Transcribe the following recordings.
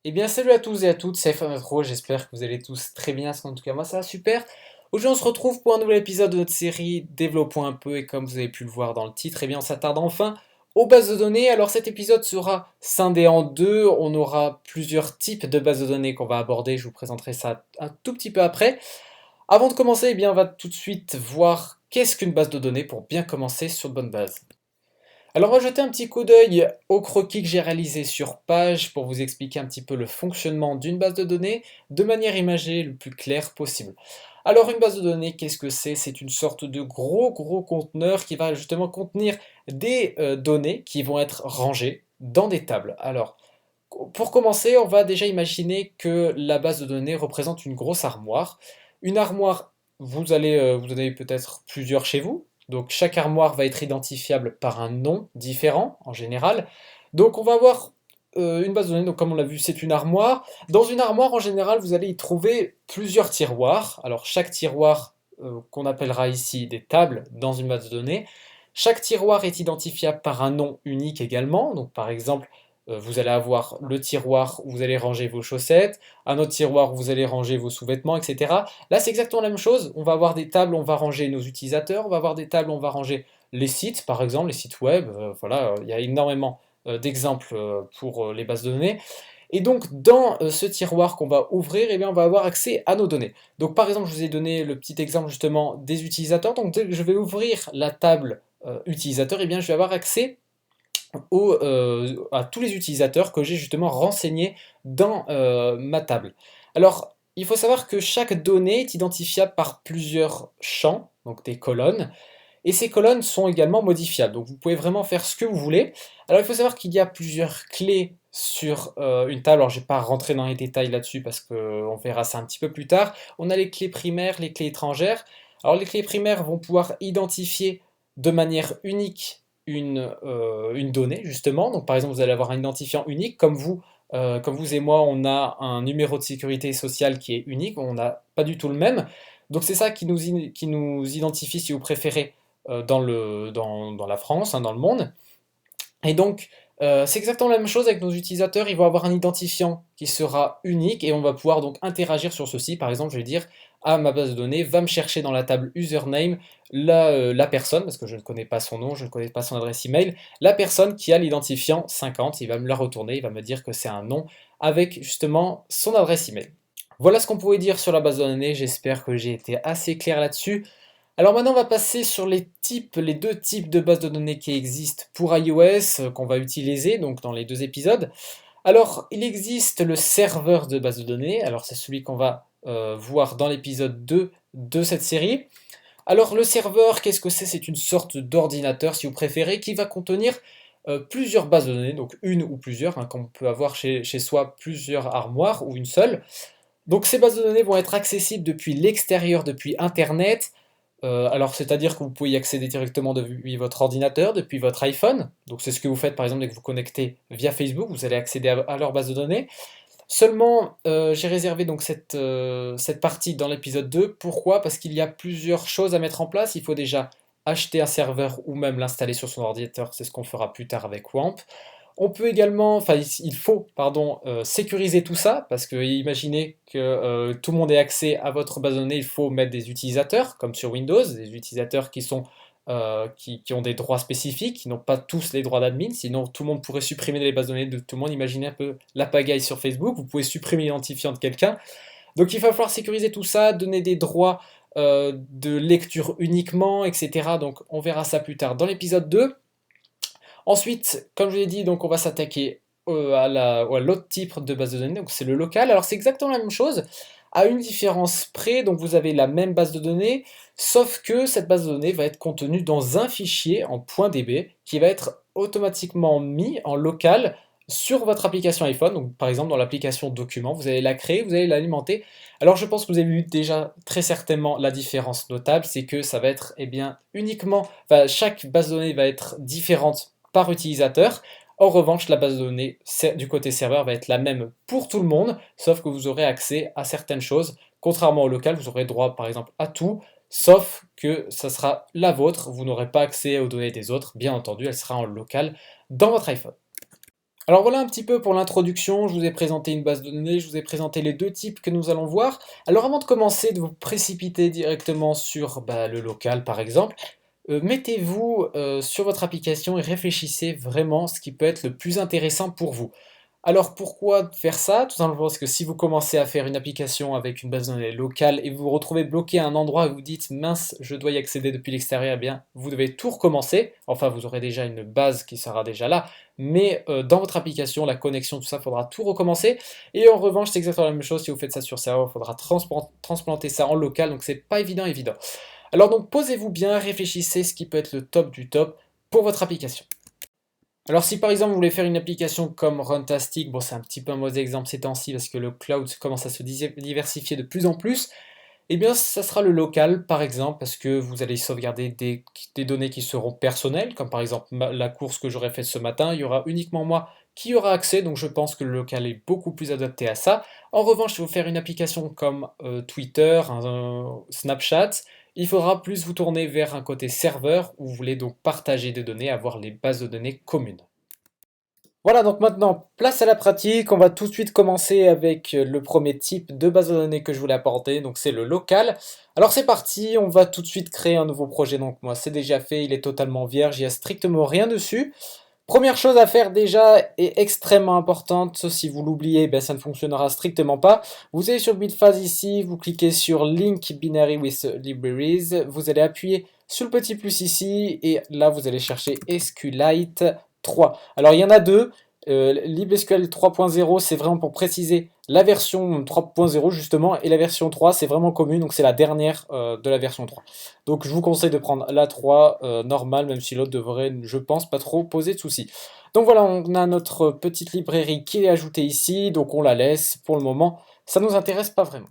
Eh bien, salut à tous et à toutes, c'est F1 j'espère que vous allez tous très bien, en tout cas moi ça va super. Aujourd'hui on se retrouve pour un nouvel épisode de notre série Développons un peu et comme vous avez pu le voir dans le titre, eh bien on s'attarde enfin aux bases de données. Alors cet épisode sera scindé en deux, on aura plusieurs types de bases de données qu'on va aborder, je vous présenterai ça un tout petit peu après. Avant de commencer, eh bien on va tout de suite voir qu'est-ce qu'une base de données pour bien commencer sur de bonnes bases. Alors, on va jeter un petit coup d'œil au croquis que j'ai réalisé sur page pour vous expliquer un petit peu le fonctionnement d'une base de données de manière imagée le plus claire possible. Alors, une base de données, qu'est-ce que c'est? C'est une sorte de gros conteneur qui va justement contenir des données qui vont être rangées dans des tables. Alors, pour commencer, on va déjà imaginer que la base de données représente une grosse armoire. Une armoire, vous en avez peut-être plusieurs chez vous. Donc chaque armoire va être identifiable par un nom différent en général. Donc on va avoir une base de données. Donc comme on l'a vu, c'est une armoire. Dans une armoire, en général, vous allez y trouver plusieurs tiroirs. Alors chaque tiroir, qu'on appellera ici des tables dans une base de données. Chaque tiroir est identifiable par un nom unique également. Donc par exemple, vous allez avoir le tiroir où vous allez ranger vos chaussettes, un autre tiroir où vous allez ranger vos sous-vêtements, etc. Là, c'est exactement la même chose. On va avoir des tables, on va ranger nos utilisateurs, on va avoir des tables, on va ranger les sites, par exemple, les sites web. Voilà, il y a énormément d'exemples pour les bases de données. Et donc, dans ce tiroir qu'on va ouvrir, eh bien, on va avoir accès à nos données. Donc, par exemple, je vous ai donné le petit exemple justement des utilisateurs. Donc, dès que je vais ouvrir la table utilisateur, eh bien, je vais avoir accès à tous les utilisateurs que j'ai justement renseignés dans ma table. Alors, il faut savoir que chaque donnée est identifiable par plusieurs champs, donc des colonnes, et ces colonnes sont également modifiables, donc vous pouvez vraiment faire ce que vous voulez. Alors il faut savoir qu'il y a plusieurs clés sur une table, alors je ne vais pas rentrer dans les détails là-dessus parce qu'on verra ça un petit peu plus tard. On a les clés primaires, les clés étrangères. Alors les clés primaires vont pouvoir identifier de manière unique une donnée, justement. Donc par exemple, vous allez avoir un identifiant unique, comme vous et moi, on a un numéro de sécurité sociale qui est unique, on n'a pas du tout le même. Donc c'est ça qui nous identifie, si vous préférez, dans la France, hein, dans le monde. Et donc, c'est exactement la même chose avec nos utilisateurs. Ils vont avoir un identifiant qui sera unique et on va pouvoir donc interagir sur ceci. Par exemple, je vais dire à ma base de données, va me chercher dans la table username la personne, parce que je ne connais pas son nom, je ne connais pas son adresse email, la personne qui a l'identifiant 50. Il va me la retourner, il va me dire que c'est un nom avec justement son adresse email. Voilà ce qu'on pouvait dire sur la base de données. J'espère que j'ai été assez clair là-dessus. Alors maintenant, on va passer sur les deux types de bases de données qui existent pour iOS qu'on va utiliser donc dans les deux épisodes. Alors, il existe le serveur de base de données. Alors, c'est celui qu'on va voir dans l'épisode 2 de cette série. Alors, le serveur, qu'est-ce que c'est? C'est une sorte d'ordinateur, si vous préférez, qui va contenir plusieurs bases de données, donc une ou plusieurs, hein, comme on peut avoir chez soi plusieurs armoires ou une seule. Donc, ces bases de données vont être accessibles depuis l'extérieur, depuis Internet. Alors, c'est-à-dire que vous pouvez y accéder directement depuis votre ordinateur, depuis votre iPhone. Donc, c'est ce que vous faites par exemple dès que vous connectez via Facebook, vous allez accéder à leur base de données. Seulement, j'ai réservé donc cette partie dans l'épisode 2. Pourquoi? Parce qu'il y a plusieurs choses à mettre en place. Il faut déjà acheter un serveur ou même l'installer sur son ordinateur. C'est ce qu'on fera plus tard avec WAMP. On peut également, enfin il faut, pardon, sécuriser tout ça, parce que imaginez que tout le monde ait accès à votre base de données, il faut mettre des utilisateurs, comme sur Windows, des utilisateurs qui ont des droits spécifiques, qui n'ont pas tous les droits d'admin, sinon tout le monde pourrait supprimer les bases de données de tout le monde. Imaginez un peu la pagaille sur Facebook, vous pouvez supprimer l'identifiant de quelqu'un. Donc il va falloir sécuriser tout ça, donner des droits de lecture uniquement, etc. Donc on verra ça plus tard dans l'épisode 2. Ensuite, comme je l'ai dit, donc on va s'attaquer à l'autre type de base de données, donc c'est le local. Alors c'est exactement la même chose, à une différence près, donc vous avez la même base de données, sauf que cette base de données va être contenue dans un fichier en .db qui va être automatiquement mis en local sur votre application iPhone, donc par exemple dans l'application Documents, vous allez la créer, vous allez l'alimenter. Alors je pense que vous avez vu déjà très certainement la différence notable, c'est que ça va être uniquement, enfin chaque base de données va être différente par utilisateur. En revanche, la base de données du côté serveur va être la même pour tout le monde, sauf que vous aurez accès à certaines choses. Contrairement au local, vous aurez droit par exemple à tout, sauf que ça sera la vôtre. Vous n'aurez pas accès aux données des autres. Bien entendu, elle sera en local dans votre iPhone. Alors voilà un petit peu pour l'introduction, je vous ai présenté une base de données, je vous ai présenté les deux types que nous allons voir. Alors avant de commencer, de vous précipiter directement sur le local par exemple, mettez-vous sur votre application et réfléchissez vraiment ce qui peut être le plus intéressant pour vous. Alors pourquoi faire ça? Tout simplement parce que si vous commencez à faire une application avec une base de données locale et vous vous retrouvez bloqué à un endroit et vous dites mince, je dois y accéder depuis l'extérieur, eh bien vous devez tout recommencer. Enfin, vous aurez déjà une base qui sera déjà là, mais dans votre application, la connexion, tout ça, il faudra tout recommencer. Et en revanche, c'est exactement la même chose si vous faites ça sur serveur, il faudra transplanter ça en local, donc c'est pas évident. Alors donc posez-vous bien, réfléchissez ce qui peut être le top du top pour votre application. Alors si par exemple vous voulez faire une application comme Runtastic, bon c'est un petit peu un mauvais exemple ces temps-ci parce que le cloud commence à se diversifier de plus en plus, eh bien ça sera le local par exemple parce que vous allez sauvegarder des données qui seront personnelles, comme par exemple la course que j'aurais faite ce matin, il y aura uniquement moi qui y aura accès, donc je pense que le local est beaucoup plus adapté à ça. En revanche, si vous faire une application comme Twitter, Snapchat, il faudra plus vous tourner vers un côté serveur où vous voulez donc partager des données, avoir les bases de données communes. Voilà, donc maintenant, place à la pratique. On va tout de suite commencer avec le premier type de base de données que je voulais apporter, donc c'est le local. Alors c'est parti, on va tout de suite créer un nouveau projet. Donc moi, c'est déjà fait, il est totalement vierge, il n'y a strictement rien dessus. Première chose à faire déjà et extrêmement importante, si vous l'oubliez, ben ça ne fonctionnera strictement pas. Vous allez sur Bitfaz ici, vous cliquez sur Link Binary with Libraries, vous allez appuyer sur le petit plus ici et là vous allez chercher SQLite 3. Alors il y en a deux, libSQL 3.0 c'est vraiment pour préciser la version 3.0 justement et la version 3 c'est vraiment commune donc c'est la dernière de la version 3. Donc je vous conseille de prendre la 3 normale même si l'autre devrait je pense pas trop poser de soucis. Donc voilà on a notre petite librairie qui est ajoutée ici donc on la laisse pour le moment ça nous intéresse pas vraiment.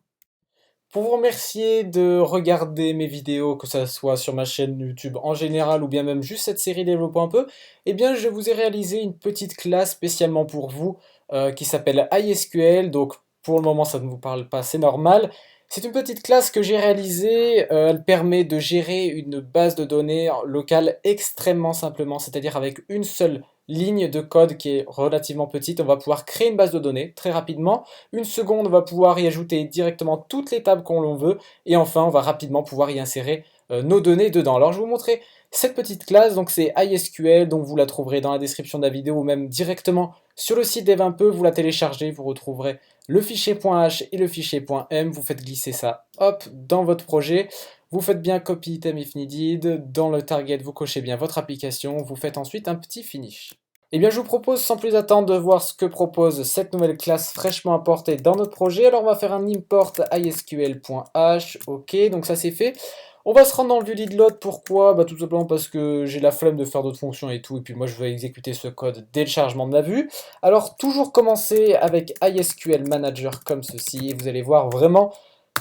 Pour vous remercier de regarder mes vidéos, que ce soit sur ma chaîne YouTube en général ou bien même juste cette série Développons un peu, eh bien je vous ai réalisé une petite classe spécialement pour vous qui s'appelle iSQL. Donc pour le moment ça ne vous parle pas, c'est normal. C'est une petite classe que j'ai réalisée, elle permet de gérer une base de données locale extrêmement simplement, c'est-à-dire avec une seule ligne de code qui est relativement petite, on va pouvoir créer une base de données très rapidement. Une seconde, on va pouvoir y ajouter directement toutes les tables qu'on veut. Et enfin, on va rapidement pouvoir y insérer nos données dedans. Alors, je vais vous montrer cette petite classe. Donc, c'est iSQL. Donc, vous la trouverez dans la description de la vidéo ou même directement sur le site Dev1peu. Vous la téléchargez. Vous retrouverez le fichier .h et le fichier .m. Vous faites glisser ça, hop, dans votre projet. Vous faites bien copy item if needed. Dans le target, vous cochez bien votre application. Vous faites ensuite un petit finish. Eh bien, je vous propose sans plus attendre de voir ce que propose cette nouvelle classe fraîchement importée dans notre projet. Alors, on va faire un import isql.h. Ok, donc ça c'est fait. On va se rendre dans le vue leadload. Pourquoi? Tout simplement parce que j'ai la flemme de faire d'autres fonctions et tout. Et puis moi, je veux exécuter ce code dès le chargement de la vue. Alors, toujours commencer avec ISQL Manager comme ceci. Et vous allez voir vraiment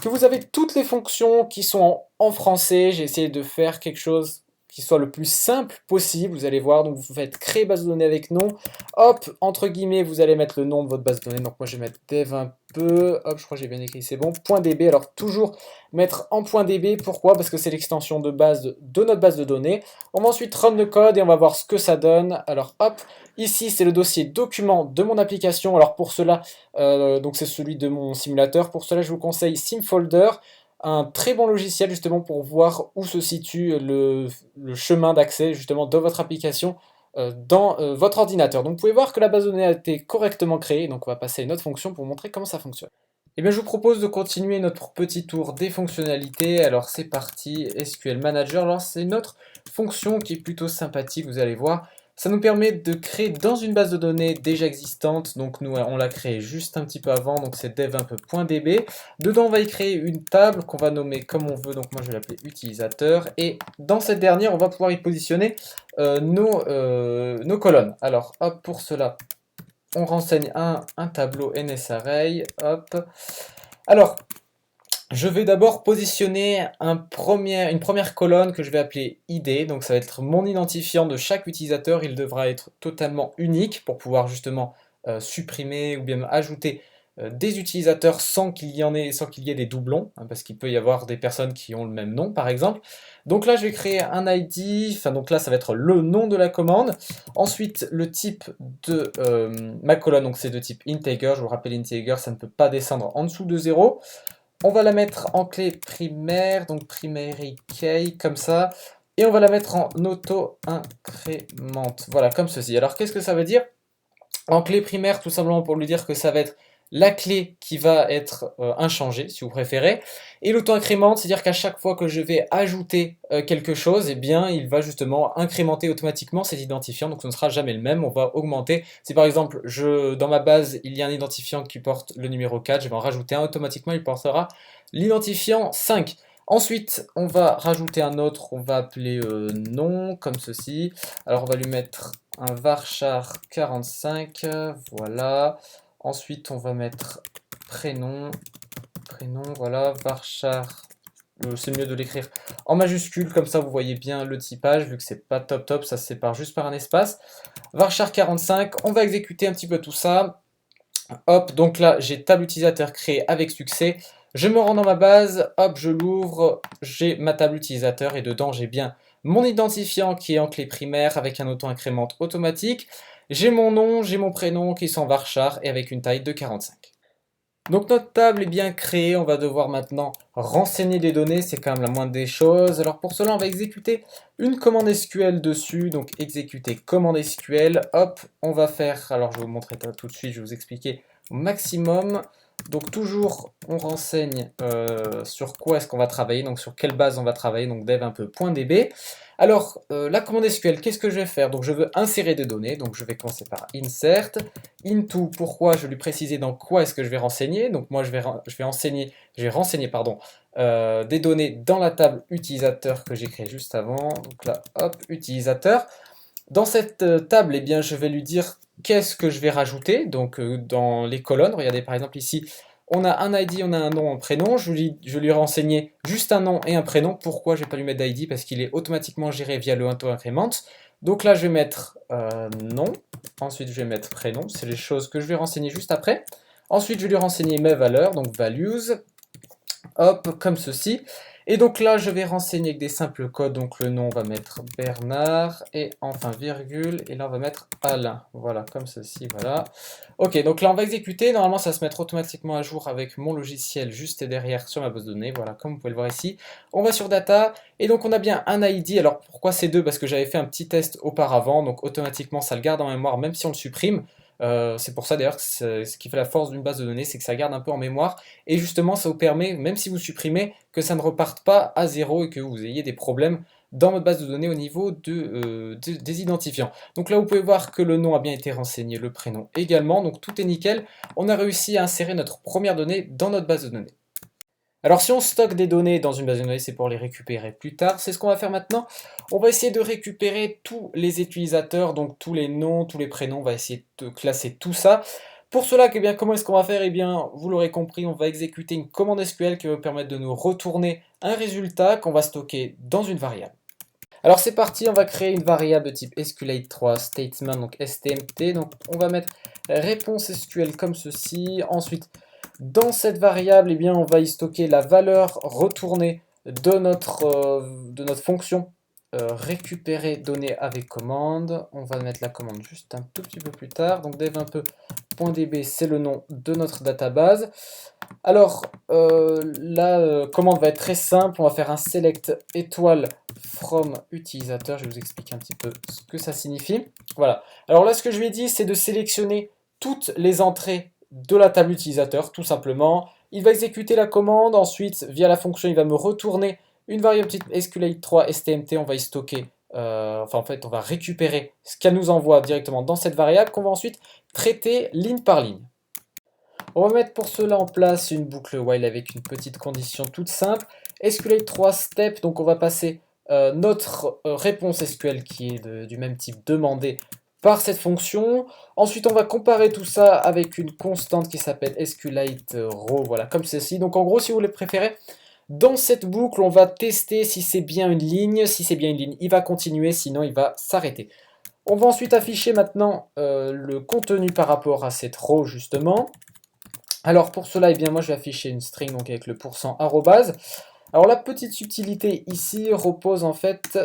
que vous avez toutes les fonctions qui sont en français. J'ai essayé de faire quelque chose qui soit le plus simple possible, vous allez voir, donc vous faites créer base de données avec nom, hop, entre guillemets, vous allez mettre le nom de votre base de données, donc moi je vais mettre dev un peu, hop, je crois que j'ai bien écrit, c'est bon, .db, alors toujours mettre en .db, pourquoi? Parce que c'est l'extension de base de notre base de données. On va ensuite run le code et on va voir ce que ça donne, alors hop, ici c'est le dossier document de mon application, alors pour cela, donc c'est celui de mon simulateur, pour cela je vous conseille SimFolder, un très bon logiciel justement pour voir où se situe le chemin d'accès justement de votre application dans votre ordinateur. Donc vous pouvez voir que la base de données a été correctement créée, donc on va passer à une autre fonction pour vous montrer comment ça fonctionne. Et bien je vous propose de continuer notre petit tour des fonctionnalités. Alors c'est parti, SQL Manager. Alors c'est une autre fonction qui est plutôt sympathique, vous allez voir. Ça nous permet de créer dans une base de données déjà existante. Donc nous on l'a créé juste un petit peu avant, donc c'est dev1peu.db. Dedans on va y créer une table qu'on va nommer comme on veut. Donc moi je vais l'appeler utilisateur. Et dans cette dernière on va pouvoir y positionner nos colonnes. Alors hop, pour cela on renseigne un tableau NSArray, hop. Alors, je vais d'abord positionner une première colonne que je vais appeler ID, donc ça va être mon identifiant de chaque utilisateur, il devra être totalement unique pour pouvoir justement supprimer ou bien ajouter des utilisateurs sans qu'il y ait des doublons, hein, parce qu'il peut y avoir des personnes qui ont le même nom par exemple. Donc là je vais créer un ID, enfin donc là ça va être le nom de la commande. Ensuite le type de ma colonne, donc c'est de type integer, je vous rappelle integer ça ne peut pas descendre en dessous de 0. On va la mettre en clé primaire, donc primary key, comme ça. Et on va la mettre en auto-incrémente. Voilà, comme ceci. Alors, qu'est-ce que ça veut dire? En clé primaire, tout simplement pour lui dire que ça va être la clé qui va être inchangée, si vous préférez. Et l'auto-incrémente, c'est-à-dire qu'à chaque fois que je vais ajouter quelque chose, eh bien, il va justement incrémenter automatiquement cet identifiant, donc ce ne sera jamais le même, on va augmenter. Si par exemple, dans ma base, il y a un identifiant qui porte le numéro 4, je vais en rajouter un, automatiquement il portera l'identifiant 5. Ensuite, on va rajouter un autre, on va appeler nom, comme ceci. Alors, on va lui mettre un varchar 45, voilà. Ensuite, on va mettre prénom, voilà, varchar, c'est mieux de l'écrire en majuscule, comme ça vous voyez bien le typage, vu que c'est pas top, ça se sépare juste par un espace. Varchar 45, on va exécuter un petit peu tout ça. Hop, donc là, j'ai table utilisateur créée avec succès. Je me rends dans ma base, hop, je l'ouvre, j'ai ma table utilisateur et dedans, j'ai bien mon identifiant qui est en clé primaire avec un auto-incrémente automatique. J'ai mon nom, j'ai mon prénom qui sont varchar et avec une taille de 45. Donc notre table est bien créée, on va devoir maintenant renseigner des données, c'est quand même la moindre des choses. Alors pour cela, on va exécuter une commande SQL dessus, donc exécuter commande SQL, hop, on va faire, alors je vais vous montrer ça tout de suite, je vais vous expliquer au maximum. Donc toujours, on renseigne sur quoi est-ce qu'on va travailler, donc sur quelle base on va travailler, donc dev un peu .db. Alors, la commande SQL, qu'est-ce que je vais faire? Donc je veux insérer des données, donc je vais commencer par insert, into, pourquoi? Je vais lui préciser dans quoi est-ce que je vais renseigner, donc moi je vais renseigner pardon, des données dans la table utilisateur que j'ai créée juste avant, donc là, hop, utilisateur. Dans cette table, eh bien, je vais lui dire qu'est-ce que je vais rajouter, donc dans les colonnes, regardez par exemple ici, on a un ID, on a un nom, un prénom, je lui ai renseigné juste un nom et un prénom, pourquoi je ne vais pas lui mettre d'ID? Parce qu'il est automatiquement géré via le auto-increment. Donc là je vais mettre nom, ensuite je vais mettre prénom, c'est les choses que je vais renseigner juste après. Ensuite je vais lui renseigner mes valeurs, donc values, hop, comme ceci. Et donc là, je vais renseigner avec des simples codes. Donc le nom, on va mettre Bernard. Et enfin, virgule. Et là, on va mettre Alain. Voilà, comme ceci, voilà. Ok, donc là, on va exécuter. Normalement, ça va se mettre automatiquement à jour avec mon logiciel juste derrière sur ma base de données. Voilà, comme vous pouvez le voir ici. On va sur Data. Et donc, on a bien un ID. Alors, pourquoi c'est deux? Parce que j'avais fait un petit test auparavant. Donc, automatiquement, ça le garde en mémoire, même si on le supprime. C'est pour ça d'ailleurs que ce qui fait la force d'une base de données, c'est que ça garde un peu en mémoire. Et justement, ça vous permet, même si vous supprimez, que ça ne reparte pas à zéro et que vous ayez des problèmes dans votre base de données au niveau des identifiants. Donc là, vous pouvez voir que le nom a bien été renseigné, le prénom également. Donc tout est nickel. On a réussi à insérer notre première donnée dans notre base de données. Alors si on stocke des données dans une base de données, c'est pour les récupérer plus tard. C'est ce qu'on va faire maintenant. On va essayer de récupérer tous les utilisateurs, donc tous les noms, tous les prénoms. On va essayer de classer tout ça. Pour cela, eh bien, comment est-ce qu'on va faire? Eh bien, vous l'aurez compris, on va exécuter une commande SQL qui va permettre de nous retourner un résultat qu'on va stocker dans une variable. Alors c'est parti, on va créer une variable de type SQLite3 statement, donc STMT. Donc on va mettre réponse SQL comme ceci. Ensuite, dans cette variable, eh bien, on va y stocker la valeur retournée de notre fonction récupérer données avec commande. On va mettre la commande juste un tout petit peu plus tard. Donc dev un peu .db, c'est le nom de notre database. Alors, la commande va être très simple. On va faire un select étoile from utilisateur. Je vais vous expliquer un petit peu ce que ça signifie. Voilà. Alors là, ce que je lui ai dit, c'est de sélectionner toutes les entrées de la table utilisateur, tout simplement. Il va exécuter la commande. Ensuite, via la fonction, il va me retourner une variable type SQLite3 STMT. On va y stocker, en fait, on va récupérer ce qu'elle nous envoie directement dans cette variable qu'on va ensuite traiter ligne par ligne. On va mettre pour cela en place une boucle while avec une petite condition toute simple. SQLite3 step, donc on va passer notre réponse SQL qui est du même type demandée par cette fonction. Ensuite, on va comparer tout ça avec une constante qui s'appelle SQLite row, voilà, comme ceci. Donc en gros, si vous le préférez, dans cette boucle, on va tester si c'est bien une ligne. Si c'est bien une ligne, il va continuer, sinon il va s'arrêter. On va ensuite afficher maintenant le contenu par rapport à cette row, justement. Alors pour cela, eh bien, moi je vais afficher une string donc avec le %arrobase. Alors la petite subtilité ici repose en fait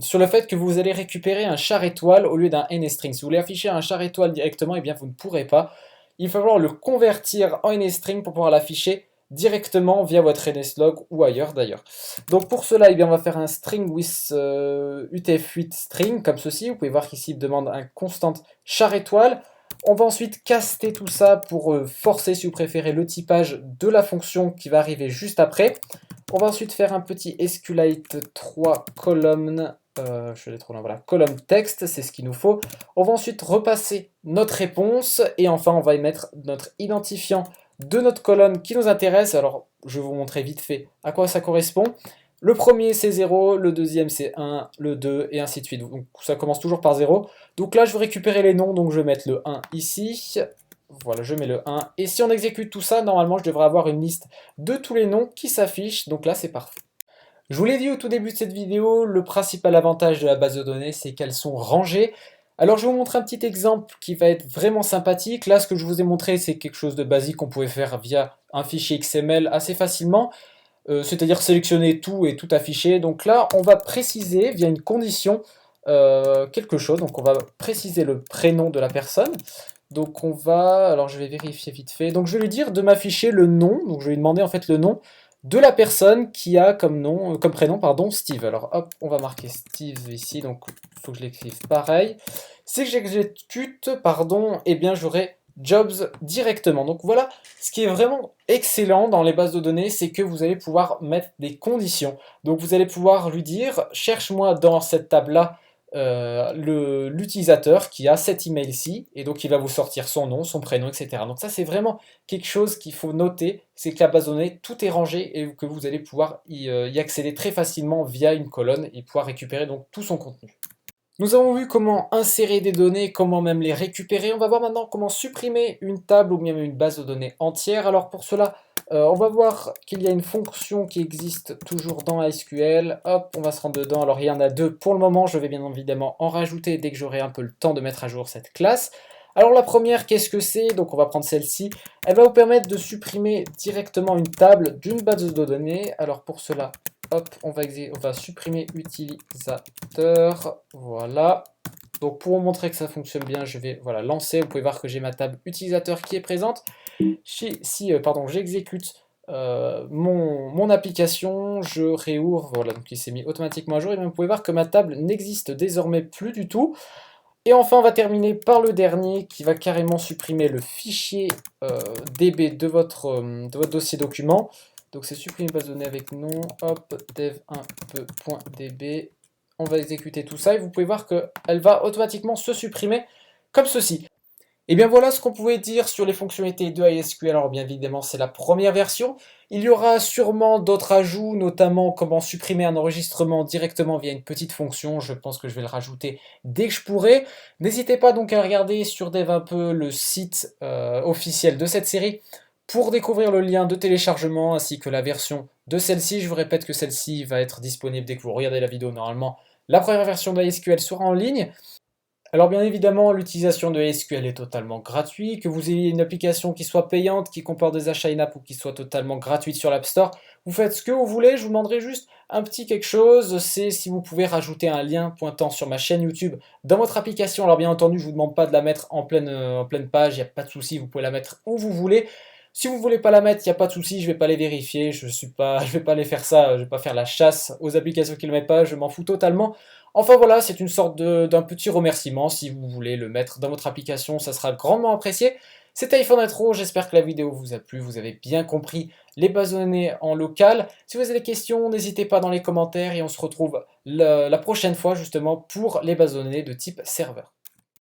sur le fait que vous allez récupérer un char étoile au lieu d'un NSTring. Si vous voulez afficher un char étoile directement, eh bien vous ne pourrez pas. Il va falloir le convertir en NSTring pour pouvoir l'afficher directement via votre NSLog ou ailleurs d'ailleurs. Donc pour cela, eh bien, on va faire un string with UTF-8 string comme ceci. Vous pouvez voir qu'ici il demande un constant char étoile. On va ensuite caster tout ça pour forcer, si vous préférez, le typage de la fonction qui va arriver juste après. On va ensuite faire un petit SQLite 3 column, je l'ai trop loin, voilà, column texte, c'est ce qu'il nous faut. On va ensuite repasser notre réponse et enfin on va y mettre notre identifiant de notre colonne qui nous intéresse. Alors je vais vous montrer vite fait à quoi ça correspond. Le premier c'est 0, le deuxième c'est 1, le 2 et ainsi de suite. Donc ça commence toujours par 0. Donc là je vais récupérer les noms, donc je vais mettre le 1 ici. Voilà, je mets le 1. Et si on exécute tout ça, normalement je devrais avoir une liste de tous les noms qui s'affichent. Donc là c'est parfait. Je vous l'ai dit au tout début de cette vidéo, le principal avantage de la base de données, c'est qu'elles sont rangées. Alors je vais vous montrer un petit exemple qui va être vraiment sympathique. Là, ce que je vous ai montré, c'est quelque chose de basique qu'on pouvait faire via un fichier XML assez facilement. C'est-à-dire sélectionner tout et tout afficher. Donc là, on va préciser via une condition quelque chose. Donc on va préciser le prénom de la personne. Donc on va, alors je vais vérifier vite fait. Donc je vais lui dire de m'afficher le nom. Donc je vais lui demander en fait le nom de la personne qui a comme nom, comme prénom, pardon, Steve. Alors hop, on va marquer Steve ici. Donc il faut que je l'écrive pareil. Si j'exécute, pardon, eh bien j'aurai Jobs directement. Donc voilà, ce qui est vraiment excellent dans les bases de données, c'est que vous allez pouvoir mettre des conditions. Donc vous allez pouvoir lui dire, cherche-moi dans cette table-là l'utilisateur qui a cet email-ci, et donc il va vous sortir son nom, son prénom, etc. Donc ça c'est vraiment quelque chose qu'il faut noter, c'est que la base de données, tout est rangé et que vous allez pouvoir y accéder très facilement via une colonne et pouvoir récupérer donc tout son contenu. Nous avons vu comment insérer des données, comment même les récupérer. On va voir maintenant comment supprimer une table ou bien une base de données entière. Alors pour cela, on va voir qu'il y a une fonction qui existe toujours dans SQL. Hop, on va se rendre dedans. Alors il y en a deux pour le moment. Je vais bien évidemment en rajouter dès que j'aurai un peu le temps de mettre à jour cette classe. Alors la première, qu'est-ce que c'est? Donc on va prendre celle-ci. Elle va vous permettre de supprimer directement une table d'une base de données. Alors pour cela, hop, on va supprimer utilisateur, voilà. Donc pour vous montrer que ça fonctionne bien, je vais voilà, lancer, vous pouvez voir que j'ai ma table utilisateur qui est présente. Si j'exécute mon application, je réouvre, voilà, donc il s'est mis automatiquement à jour, et bien vous pouvez voir que ma table n'existe désormais plus du tout. Et enfin, on va terminer par le dernier qui va carrément supprimer le fichier DB de votre dossier document. Donc c'est supprimer base de données avec nom, hop, dev1peu.db. On va exécuter tout ça et vous pouvez voir qu'elle va automatiquement se supprimer comme ceci. Et bien voilà ce qu'on pouvait dire sur les fonctionnalités de MySQL. Alors bien évidemment c'est la première version. Il y aura sûrement d'autres ajouts, notamment comment supprimer un enregistrement directement via une petite fonction. Je pense que je vais le rajouter dès que je pourrai. N'hésitez pas donc à regarder sur Dev un peu le site officiel de cette série pour découvrir le lien de téléchargement ainsi que la version de celle-ci. Je vous répète que celle-ci va être disponible dès que vous regardez la vidéo normalement. La première version de MySQL sera en ligne. Alors bien évidemment, l'utilisation de SQL est totalement gratuite, que vous ayez une application qui soit payante, qui comporte des achats in-app ou qui soit totalement gratuite sur l'App Store, vous faites ce que vous voulez, je vous demanderai juste un petit quelque chose, c'est si vous pouvez rajouter un lien pointant sur ma chaîne YouTube dans votre application. Alors bien entendu, je ne vous demande pas de la mettre en pleine page, il n'y a pas de souci, vous pouvez la mettre où vous voulez. Si vous ne voulez pas la mettre, il n'y a pas de souci, je ne vais pas les vérifier, je vais pas les faire ça, je ne vais pas faire la chasse aux applications qui ne le mettent pas, je m'en fous totalement. Enfin voilà, c'est une sorte d'un petit remerciement, si vous voulez le mettre dans votre application, ça sera grandement apprécié. C'était iPhone Intro, j'espère que la vidéo vous a plu, vous avez bien compris les bases de données en local. Si vous avez des questions, n'hésitez pas dans les commentaires et on se retrouve la prochaine fois justement pour les bases de données de type serveur.